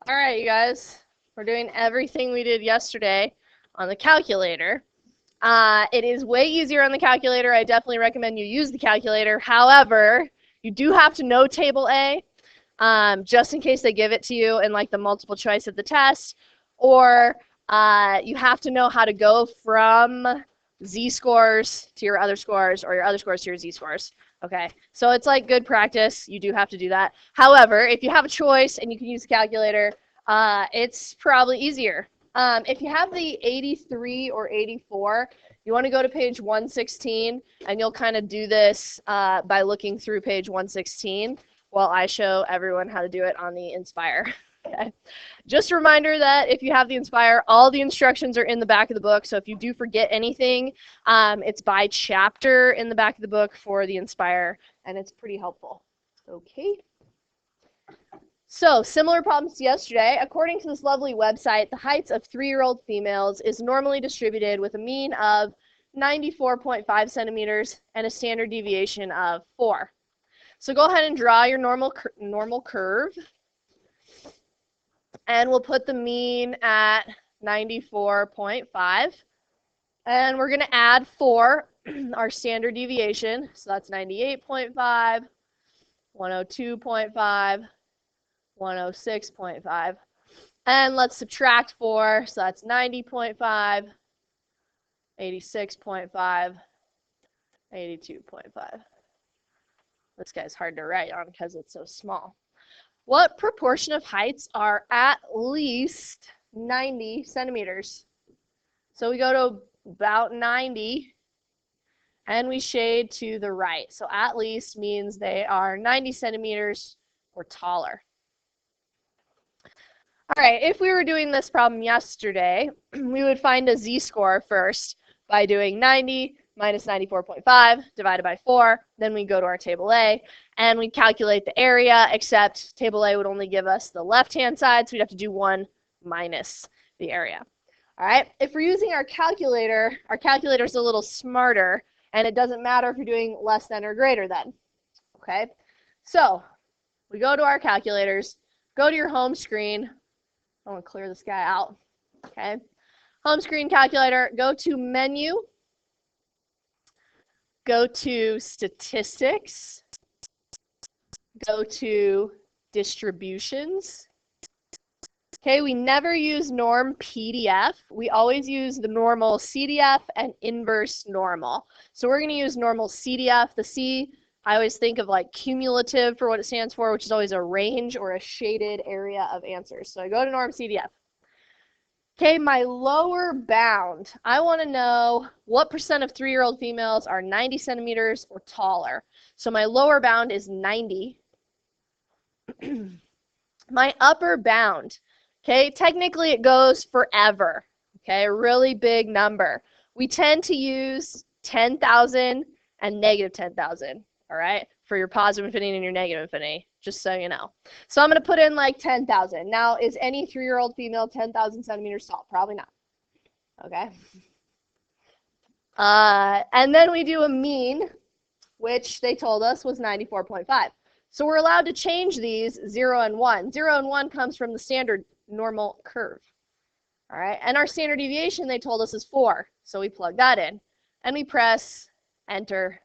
All right, you guys, we're doing everything we did yesterday on the calculator. It is way easier on the calculator. I definitely recommend you use the calculator. However, you do have to know table A, just in case they give it to you in like the multiple choice of the test, or you have to know how to go from z-scores to your other scores, or your other scores to your z-scores. Okay, so it's like good practice. You do have to do that. However, if you have a choice and you can use the calculator, it's probably easier. If you have the 83 or 84, you want to go to page 116, and you'll kind of do this by looking through page 116 while I show everyone how to do it on the Inspire. Okay. Just a reminder that if you have the Inspire, all the instructions are in the back of the book. So if you do forget anything, it's by chapter in the back of the book for the Inspire, and it's pretty helpful. Okay. So similar problems to yesterday. According to this lovely website, the heights of 3-year-old females is normally distributed with a mean of 94.5 centimeters and a standard deviation of 4. So go ahead and draw your normal curve. And we'll put the mean at 94.5. And we're going to add 4, our standard deviation. So that's 98.5, 102.5, 106.5. And let's subtract 4. So that's 90.5, 86.5, 82.5. This guy's hard to write on because it's so small. What proportion of heights are at least 90 centimeters? So we go to about 90, and we shade to the right. So at least means they are 90 centimeters or taller. All right, if we were doing this problem yesterday, we would find a z-score first by doing 90 minus 94.5 divided by 4. Then we go to our table A, and we calculate the area, except table A would only give us the left-hand side, so we'd have to do 1 minus the area. All right, if we're using our calculator is a little smarter, and it doesn't matter if you're doing less than or greater than. Okay, so we go to our calculators, go to your home screen. I want to clear this guy out. Okay, home screen calculator, go to menu, go to statistics, go to distributions. Okay, we never use norm PDF. We always use the normal CDF and inverse normal. So we're going to use normal CDF. The C, I always think of like cumulative for what it stands for, which is always a range or a shaded area of answers. So I go to norm CDF. Okay, my lower bound, I want to know what percent of 3-year-old females are 90 centimeters or taller. So my lower bound is 90. My upper bound, okay, technically it goes forever, okay, a really big number. We tend to use 10,000 and negative 10,000, all right, for your positive infinity and your negative infinity, just so you know. So I'm going to put in like 10,000. Now, is any 3-year-old female 10,000 centimeters tall? Probably not, okay. And then we do a mean, which they told us was 94.5. So we're allowed to change these 0 and 1. 0 and 1 comes from the standard normal curve. All right, and our standard deviation, they told us, is 4. So we plug that in, and we press enter,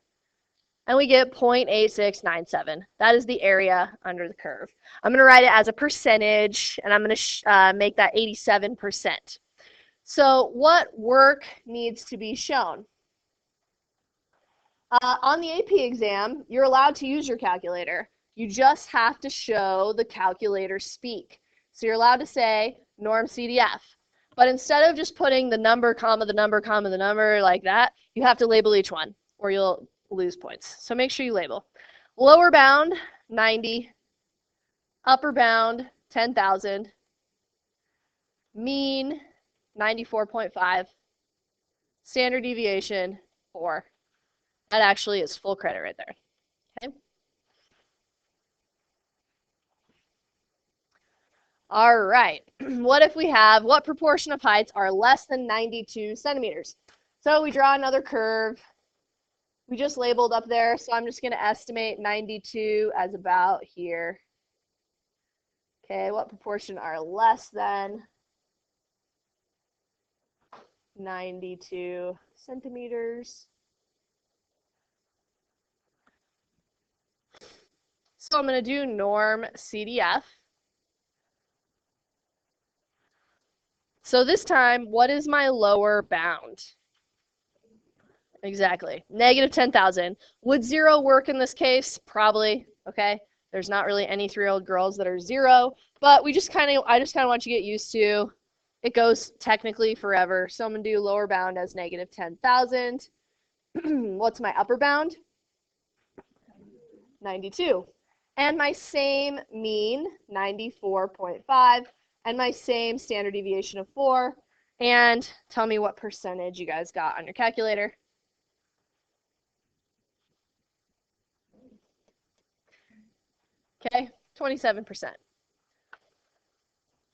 and we get 0.8697. That is the area under the curve. I'm going to write it as a percentage, and I'm going to make that 87%. So what work needs to be shown? On the AP exam, you're allowed to use your calculator. You just have to show the calculator speak. So you're allowed to say norm CDF. But instead of just putting the number, comma, the number, comma, the number like that, you have to label each one or you'll lose points. So make sure you label. Lower bound, 90. Upper bound, 10,000. Mean, 94.5. Standard deviation, 4. That actually is full credit right there. Okay. All right. What if we have, what proportion of heights are less than 92 centimeters? So we draw another curve. We just labeled up there, so I'm just going to estimate 92 as about here. Okay, what proportion are less than 92 centimeters? So I'm going to do norm CDF. So this time, what is my lower bound? Exactly, negative 10,000. Would 0 work in this case? Probably, okay? There's not really any 3-year-old girls that are 0, but I just kind of want you to get used to it goes technically forever. So I'm going to do lower bound as negative 10,000. What's my upper bound? 92. And my same mean, 94.5, and my same standard deviation of 4. And tell me what percentage you guys got on your calculator. Okay, 27%.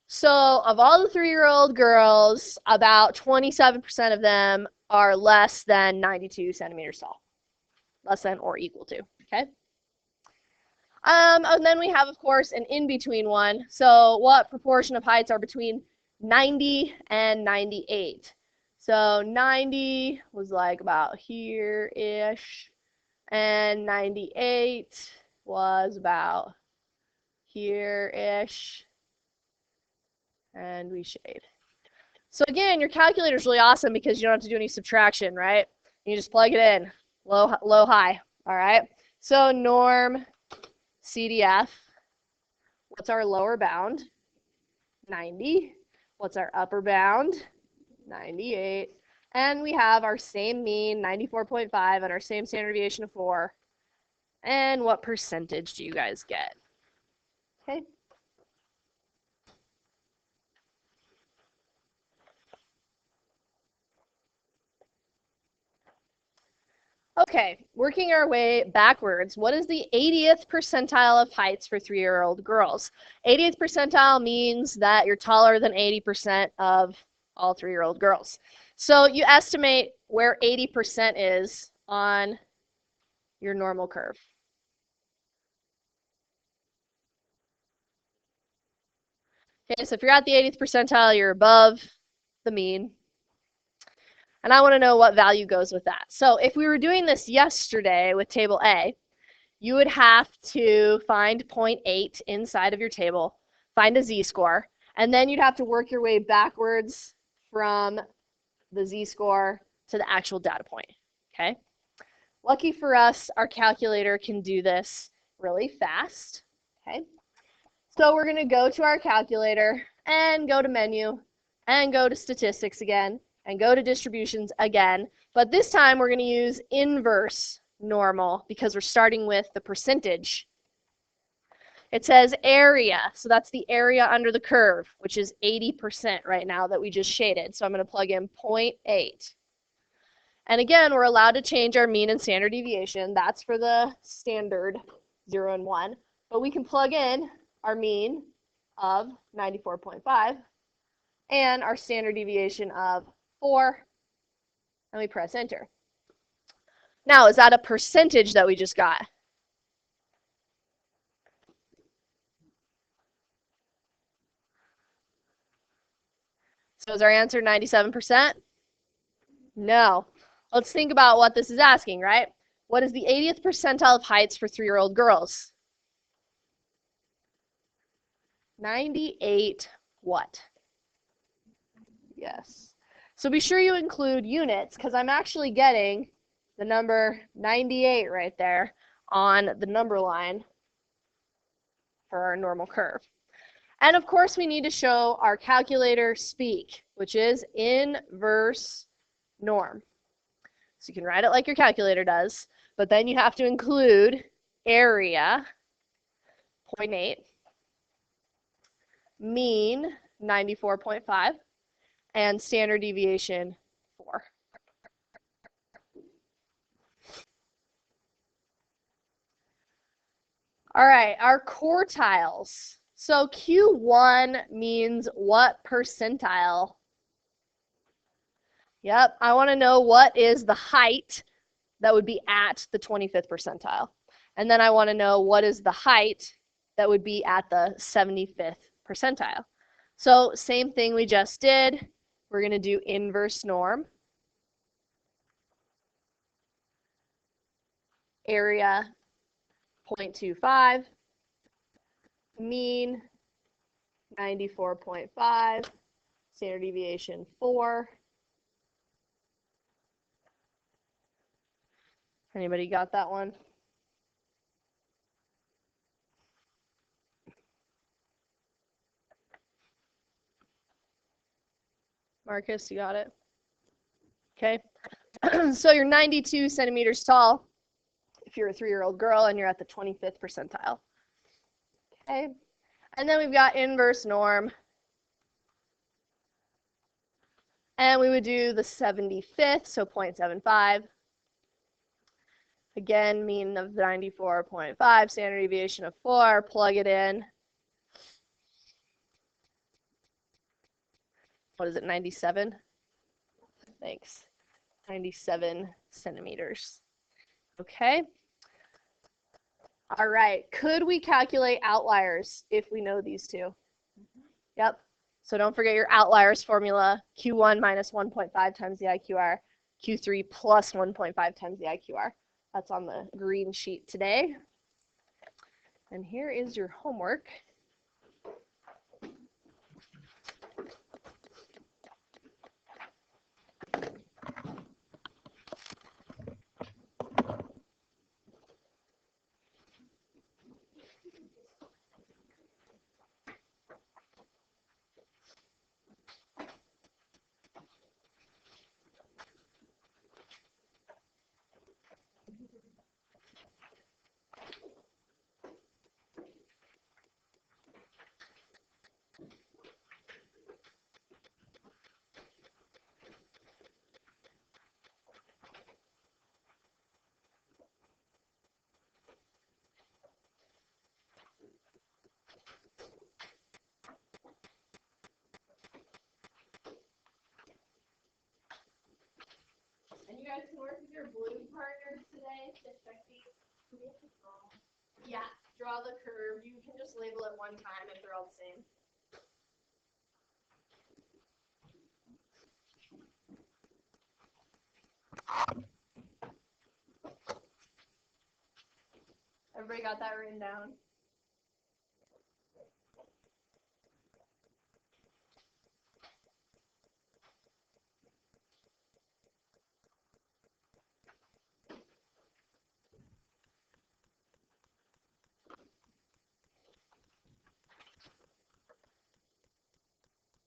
So of all the 3-year-old girls, about 27% of them are less than 92 centimeters tall. Less than or equal to, okay? And then we have, of course, an in-between one. So what proportion of heights are between 90 and 98? So 90 was like about here-ish, and 98 was about here-ish, and we shade. So again, your calculator is really awesome because you don't have to do any subtraction, right? You just plug it in, low, high, all right? So norm CDF, what's our lower bound? 90. What's our upper bound? 98. And we have our same mean, 94.5, and our same standard deviation of 4. And what percentage do you guys get? Okay. Okay, working our way backwards, what is the 80th percentile of heights for 3-year-old girls? 80th percentile means that you're taller than 80% of all 3-year-old girls. So you estimate where 80% is on your normal curve. Okay, so if you're at the 80th percentile, you're above the mean. And I want to know what value goes with that. So if we were doing this yesterday with table A, you would have to find 0.8 inside of your table, find a z-score, and then you'd have to work your way backwards from the z-score to the actual data point, okay? Lucky for us, our calculator can do this really fast, okay? So we're going to go to our calculator and go to menu and go to statistics again and go to distributions again, but this time we're going to use inverse normal because we're starting with the percentage. It says area, so that's the area under the curve, which is 80% right now that we just shaded. So I'm going to plug in 0.8. And again, we're allowed to change our mean and standard deviation. That's for the standard 0 and 1. But we can plug in our mean of 94.5 and our standard deviation of 4, and we press enter. Now, is that a percentage that we just got? So is our answer 97%? No. Let's think about what this is asking, right? What is the 80th percentile of heights for 3-year-old girls? 98 what? Yes. So be sure you include units because I'm actually getting the number 98 right there on the number line for our normal curve. And of course, we need to show our calculator speak, which is inverse norm. So you can write it like your calculator does, but then you have to include area, 0.8, mean, 94.5, and standard deviation, 4. All right, our quartiles. So Q1 means what percentile? Yep, I want to know what is the height that would be at the 25th percentile. And then I want to know what is the height that would be at the 75th percentile. So same thing we just did. We're going to do inverse norm. Area 0.25. Mean 94.5. Standard deviation 4. Anybody got that one? Marcus, you got it? Okay. So you're 92 centimeters tall if you're a 3-year-old girl and you're at the 25th percentile. Okay. And then we've got inverse norm. And we would do the 75th, so 0.75. Again, mean of 94.5, standard deviation of 4, plug it in. What is it, 97? Thanks. 97 centimeters. Okay. All right. Could we calculate outliers if we know these two? Yep. So don't forget your outliers formula, Q1 minus 1.5 times the IQR, Q3 plus 1.5 times the IQR. That's on the green sheet today. And here is your homework. And you guys can work with your blue partners today to check these. Yeah, draw the curve. You can just label it one time if they're all the same. Everybody got that written down?